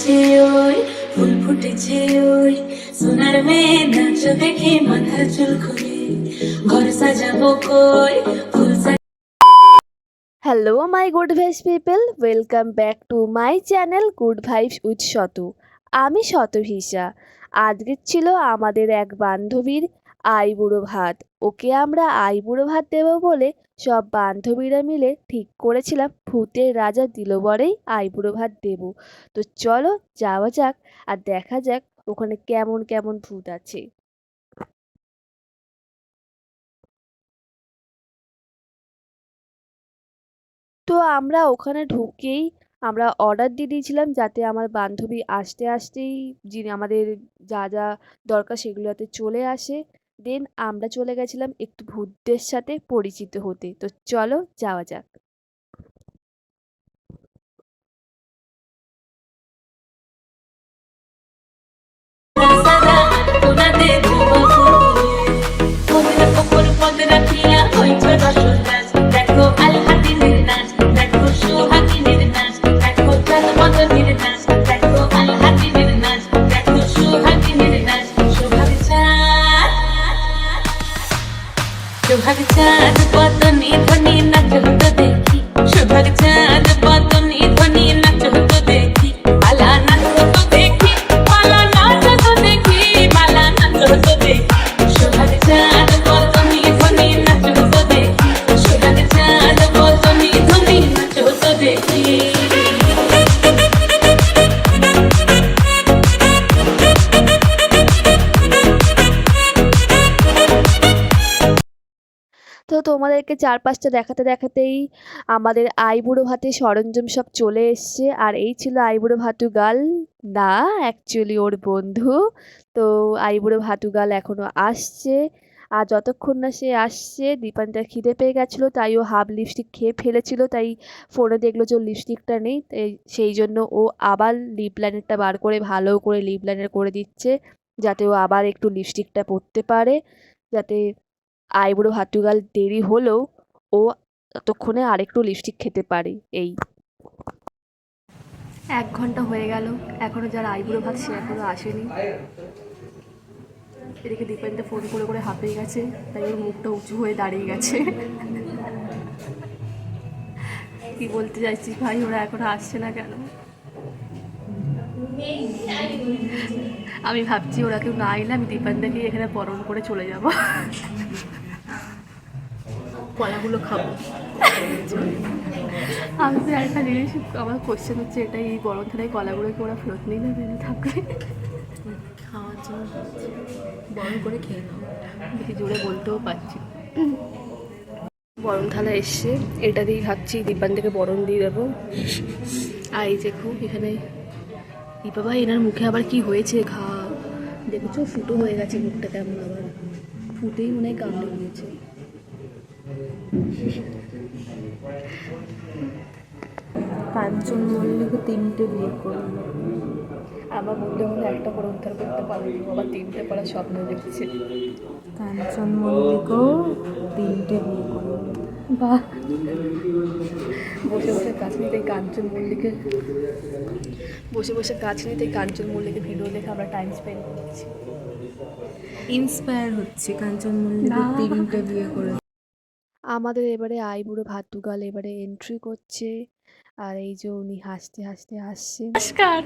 ফুটেছে ওই, ফুল ফুটেছে ওই, সোনার মেয়ে নাচ দেখে মাথার চুল খুলে, ঘর সাজাবো কই ফুল। Hello my good vibes people, welcome back to my channel good vibes with Shatu. আমি শতভিসা। আজকের ছিল আমাদের এক বান্ধবীর আইবুড়ো ভাত। ওকে আমরা আইবুড়ো ভাত দেবো বলে সব বান্ধবীরা মিলে ঠিক করেছিলাম ভূতের রাজা দিলবরেই আইবুড়ো ভাত দেব। তো চলো যাওয়া যাক আর দেখা যাক ওখানে কেমন কেমন ভূত আছে। তো আমরা ওখানে ঢুকেই আমরা অর্ডার দিয়ে দিয়েছিলাম যাতে আমার বান্ধবী আসতে আসতেই যিনি আমাদের যা যা দরকার সেগুলো যাতে চলে আসে। দেন আমরা চলে গেছিলাম একটু ভূতদের সাথে পরিচিত হতে। তো চলো যাওয়া যাক। সোহাগ চাঁদ বদনে ধ্বনি নাচ হতো দেখি, সোহাগ চাঁদ বদনে ধ্বনি নাচ হতো দেখি, পালা নাচ হতো দেখি, পালা নাচ হতো দেখি, পালা নাচ হতো দেখি, সোহাগ চাঁদ বদনে ধ্বনি নাচ হতো দেখি, সোহাগ চাঁদ বদনে ধ্বনি নাচ হতো দেখি। তো তোমাদেরকে চারপাশটা দেখাতে দেখাতেই আমাদের আইবুড়ো ভাতের সরঞ্জাম সব চলে এসছে। আর এই ছিল আইবুড়ো ভাতুগাল, না অ্যাকচুয়ালি ওর বন্ধু। তো আইবুড়ো ভাতুগাল এখনো আসছে। আর যতক্ষণ না সে আসছে দীপান্বিতার খিদে পেয়ে গেছিলো, তাই ও হাফ লিপস্টিক খেয়ে ফেলেছিল। তাই ফোনে দেখলো যে ওর লিপস্টিকটা নেই, সেই জন্য ও আবার লিপ লাইনারটা বার করে ভালো করে লিপ লাইনার করে দিচ্ছে, যাতে ও আবার একটু লিপস্টিকটা পরতে পারে, যাতে আইবুড়ো ভাতুগাল দেরি হলেও ও ততক্ষণে আরেকটু লিপস্টিক খেতে পারে। এই 1 ঘন্টা হয়ে গেল, এখনো যার আইবুড়ো ভাত সে এখনো আসেনি। এদিকে দীপান্বিতা ফোন করে করে হাঁপিয়ে গেছে, তাই ওর মুখটা উঁচু হয়ে দাঁড়িয়ে গেছে। কি বলতে চাইছিস ভাই, ওরা এখনো আসছে না কেন? আমি ভাবছি ওরা কেউ না এলে আমি দীপান্বিতাকে এখানে বরণ করে চলে যাব, কলাগুলো খাবো। আমি তো একটা জিনিস আমার কোশ্চেন হচ্ছে এটাই, এই বরণ থালায় কলাগুলোকে ওরা ফেরত নিয়ে যাবে না থাকবে? খাওয়ার জন্য বরণ করে খেয়ে নাও, বেশি জোরে বলতেও পারছি। বরণ থালা এসছে, এটা দিয়েই ভাবছি দীপান্বিতাকে বরণ দিয়ে দেবো। আর এই দেখো এখানে এই বাবা, এনার মুখে আবার কি হয়েছে, ঘা দেখেছো, ফুটো হয়ে গেছে মুখটা, কেমন আবার ফুটেই মনে হয় কামড়ে নিয়েছে। কাঞ্চন মল্লিকও 3টে বিয়ে করলো। আমার বন্ধু হলে একটা করে উদ্ধার করতে পারেনি, আবার 3টে করার স্বপ্ন দেখছে। কাঞ্চন মল্লিকও 3টে বিয়ে করলো। বাহ, বসে বসে গাছ নিতে কাঞ্চন মল্লিকের ভিডিও দেখে আমরা টাইম স্পেন্ড করছি, ইন্সপায়ার হচ্ছে। কাঞ্চন মল্লিকও 3টে বিয়ে করে। আমাদের এবারে আইবুড়ো ভাতুগাল এবারে এন্ট্রি করছে। আর এই যে উনি হাসতে হাসতে আসছে। নমস্কার।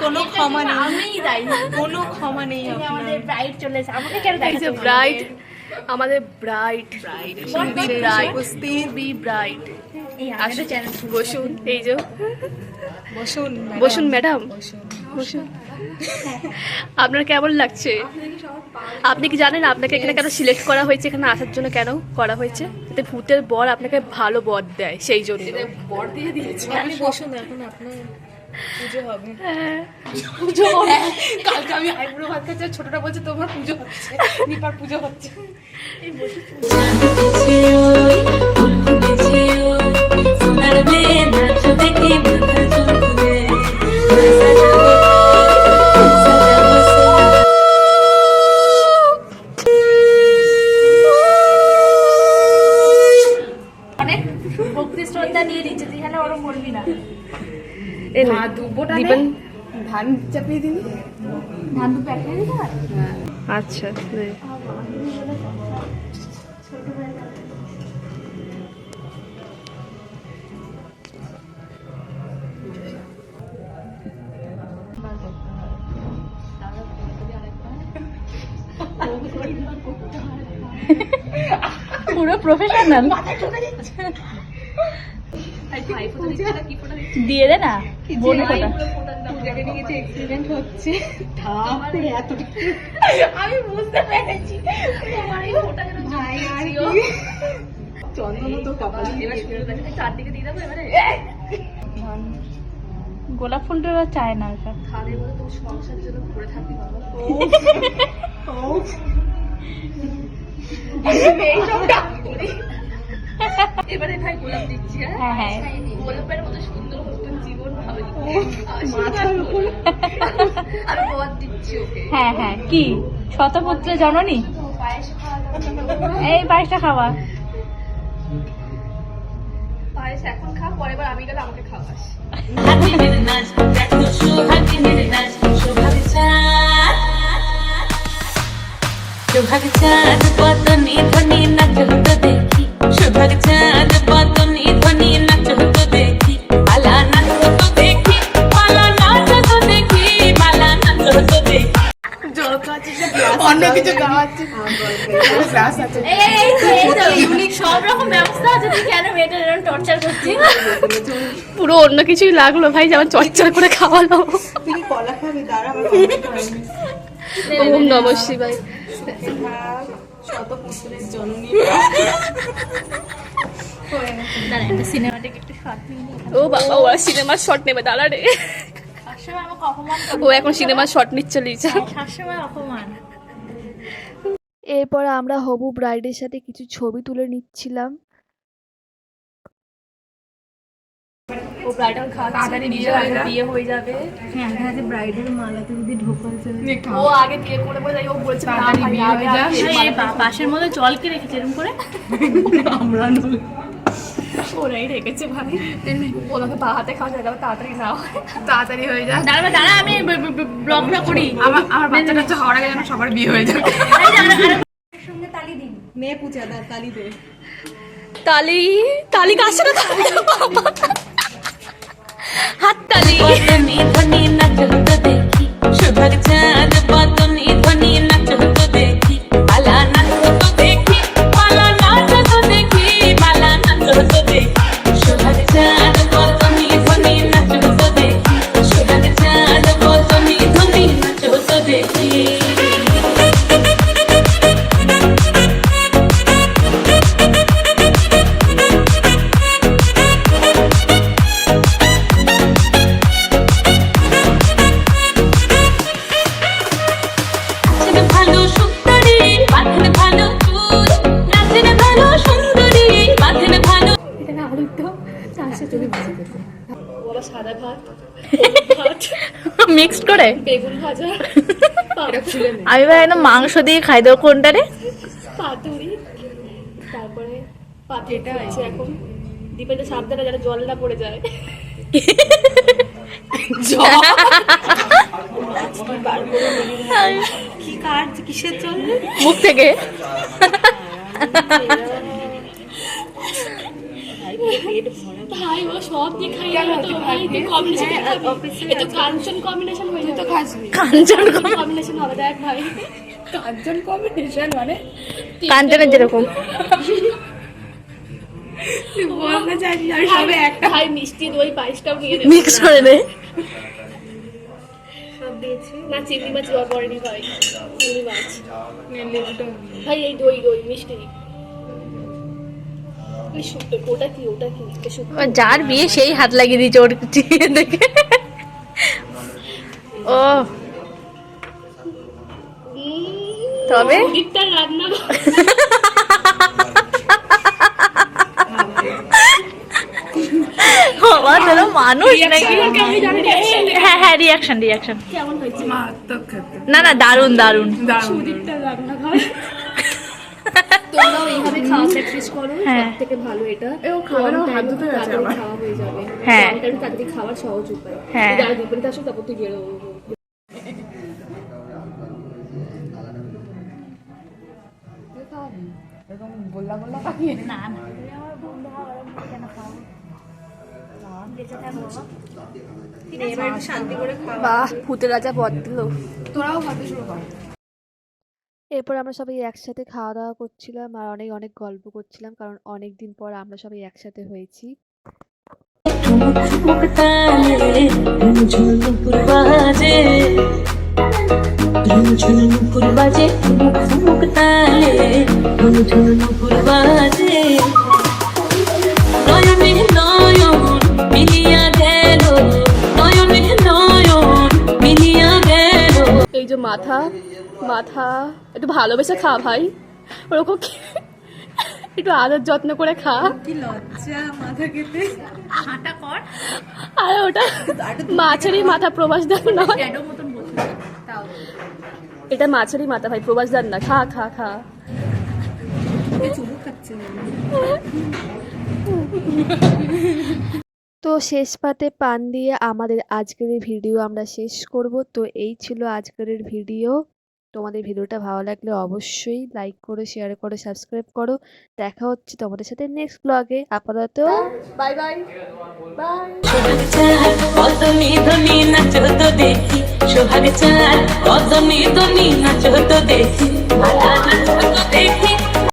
কোনো ক্ষমা নেই, আমিই দায়ী, কোনো ক্ষমা নেই। আমাদের ব্রাইড চলে এসে আমাকে কেন দেখাচ্ছ? ব্রাইড, আমাদের ব্রাইড বসুন, এই যে বসুন ম্যাডাম, বসুন। আপনার কেমন লাগছে? আপনি কি জানেন আপনাকে এখানে কেন সিলেক্ট করা হয়েছে, এখানে আসার জন্য কেন করা হয়েছে? যাতে ভূতের বর আপনাকে ভালো বর দেয়, সেই জন্য বর দিয়ে দিয়েছে। আপনি বসুন, এখন আপনার পুজো হবে। পুজো হবে। কালকে আমি আইবুড়ো ভাত খাচ্ছি, ছোটটা বলছে তোমার পুজো হচ্ছে, নিপার পুজো হচ্ছে। সোনার মেয়ে নাচ দেখে মাথার চুল খুলে, অনেক ভক্তি শ্রদ্ধা নিয়ে দিচ্ছে, যেখানে ওরা বলবি না। দুব্বোটা দীপেন ধান চাপিয়ে দিবি। ধান দুটো একটাই দিতে হয়? আচ্ছা নে। পুরো প্রফেশনাল। দিয়ে দে না বোন ফোটা। আমি বুঝতে পেরেছি চন্দন তো কপাল চারদিকে দিয়ে দেবো এবারে। গোলাপ ফুলটা ওরা চায় না ওটা। তাহলে বলে তোর সংসার জন্য পড়ে থাকবি বাবা। এবারে ভাই গোলাপ দিচ্ছি। হ্যাঁ হ্যাঁ গোলাপের মতো সুন্দর নতুন জীবন ভাবি মাথার উপর আর বর দিচ্ছি ওকে। হ্যাঁ হ্যাঁ কি শতপুত্র জননী। এই পায়েসটা খাওয়া। পায়েস এখন খা, পরের বার আমি গেলে আমাকে খাওয়াস। হাতিমের নাচ দেখো সোহাগিনের নাচ সোহাগ চাঁদ সোহাগ চাঁদ বদনি ধ্বনি নাচ হতো দেখি সোহাগ চাঁদ বদনি ধ্বনি নাচ হতো দেখি পালা নাচ হতো দেখি পালা নাচ হতো দেখি পালা নাচ হতো দেখি অন্য কিছু খাওয়াচ্ছি গ্লাস আছে। ইউনিক সব রকম ব্যবস্থা আছে, তুই কেন মেয়েটা এরকম টর্চার করছিস? পুরো অন্য কিছুই লাগলো ভাই, যেমন চর্চা করে খাওয়ালো। তুই কলা খাবি? দাঁড়া আমার ওম নমঃ শিবায়। শতপুত্রের জননী। দাঁড়া একটা সিনেমাটিক একটু শর্ট নিয়ে ও বাবা, ওরা সিনেমার শট নেবে, দাঁড়া রে। সবসময় আমাকে অপমান ও এখন সিনেমার শট নিচ্ছে লিজা। সবসময় অপমান। এরপর আমরা হবু ব্রাইডের সাথে কিছু ছবি তুলে নিচ্ছিলাম। ও ব্রাইড এখন খাওয়াচ্ছে, বিয়ে হয়ে যাবে। ও আগে বিয়ে করে বলে যাই, ও বলছে না ভাই আগে এই পাশের মধ্যে জল কে রেখেছে এরকম করে? আমরা ওরাই রেখেছে ভাই। ওনাকে পা হাতে খাওয়া যায়, তাড়াতাড়ি নাও, তাড়াতাড়ি হয়ে যা। দাঁড়া দাঁড়া আমি ব্লগটা করি। আমার বাচ্চা কাচ্চা হওয়ার আগে যেন সবার বিয়ে হয়ে যাবে। নে পূজা দা তালি দে। তালি তালি কাছে না, হাত তালি। বদনি ধ্বনি নাচ হতো দেখি সোহাগ চাঁদ বদনি ধ্বনি নাচ হতো দেখি পালা নাচ হতো দেখি পালা নাচ হতো দেখি পালা নাচ হতো দেখি সোহাগ চাঁদ বদনি ধ্বনি নাচ হতো দেখি সোহাগ চাঁদ বদনি ধ্বনি নাচ হতো দেখি নাচের ভালো সুন্দরী বাঁধেন ভালো চুল নাচের ভালো সুন্দরী বাঁধেন ভালো ওরা সাদা ভাত, মিক্সড করে বেগুন ভাজা, ফুলে নেই, আমি ভাই একদম মাংস দিয়ে খাই দেবো। কোনটা রে? পাতুরি, তারপরে পাতুরিটা হচ্ছে এখন দীপেতে সাবধানে যারা জল না পড়ে যায়। কি কাজ কিসের জন্য? মুখ থেকে ভাই ও সব দিয়ে খাই গেল তো ভাই, তুই কম্বিনেশন এটা কাঞ্চন কম্বিনেশন হয়ে যেত। কাঞ্চন কম্বিনেশন হবে দেখ ভাই, কাঞ্চন কম্বিনেশন মানে কাঞ্চনের যেরকম বলতে চাইছি আমি সবে একটা ভাই মিষ্টি দই পায়েসটাও নিয়ে দে, মিক্স করে দে। সব দিয়েছি। না চিংড়ি মাছ জল পড়েনি ভাই, চিংড়ি মাছ লেবুটা ভাই, এই দই দই মিষ্টি শুক্তো, ওটা কি শুক্তো? যার বিয়ে সেই হাত লাগিয়ে দিয়েছে ওর দেখে। ও তবে দিকটার রান্না আমার যেন মানুষ নাকি। হ্যাঁ হ্যাঁ রিয়াকশন কেমন হয়েছে? মারাত্মক খেতে। না না দারুন দারুন। সুদীপটার রান্না ঘর তোমরাও এইভাবে খাওয়া প্র্যাকটিস করো, হ্যাঁ। সব থেকে ভালো এটা। খাওয়ার কম হাত time ধুতে এ গেছে তাড়াতাড়ি আমার। খাওয়া হয়ে যাবে। হ্যাঁ। কম time এ তাড়াতাড়ি খাওয়ার সহজ উপায়। হ্যাঁ। তুই যারা বিপরীতে আসো তারপর তুই বেরো। এরকম গোল্লা গোল্লা পাকিয়ে না না তুমি আমার বন্ধু হওয়ার কেন খাও বেঁচে থাকবো এবার একটু শান্তি করে খাওয়া। বাহ, ভূতের রাজা পদ দিল। তোরাও ভাবতে শুরু কর। এরপর আমরা সবাই একসাথে খাওয়া দাওয়া করছিলাম আর অনেক অনেক গল্প করছিলাম, কারণ অনেক দিন পর আমরা সবাই একসাথে হয়েছি। ঠুমুক ঠুমুক তালে ঝুমঝুমুর বাজে, ঝুমঝুমুর বাজে, ঠুমুক ঠুমুক তালে ঝুমঝুমুর বাজে। নয়নে নয়ন মিলিয়া গেল, নয়নে নয়ন মিলিয়া গেল। এই যে মাথা মাথা একটু ভালোবেসে খা ভাই, ওরকম একটু আদর যত্ন করে খা। কি লজ্জা মাথা কেটে হাঁটা কর আর ওটা মাছেরই মাথা, প্রবাসদার নয়। ট্যাডো মতন বসে তাও এটা মাছেরই মাথা ভাই, প্রবাসদার না। খা খা খা। চুমু খাচ্ছে না। তো শেষ পাতে পান দিয়ে আমাদের আজকের এই ভিডিও আমরা শেষ করব। তো এই ছিল আজকের ভিডিও। তোমাদের ভিডিওটা ভালো লাগলে অবশ্যই লাইক করো, শেয়ার করো, সাবস্ক্রাইব করো। দেখা হচ্ছে তোমাদের সাথে নেক্সট ব্লগে। আপাতত বাই বাই বাই। সোহাগ চাল অদনি ধনি নাচো তো দেখি, সোহাগ চাল অদনি ধনি নাচো তো দেখি, ভালা নাচো তো দেখি।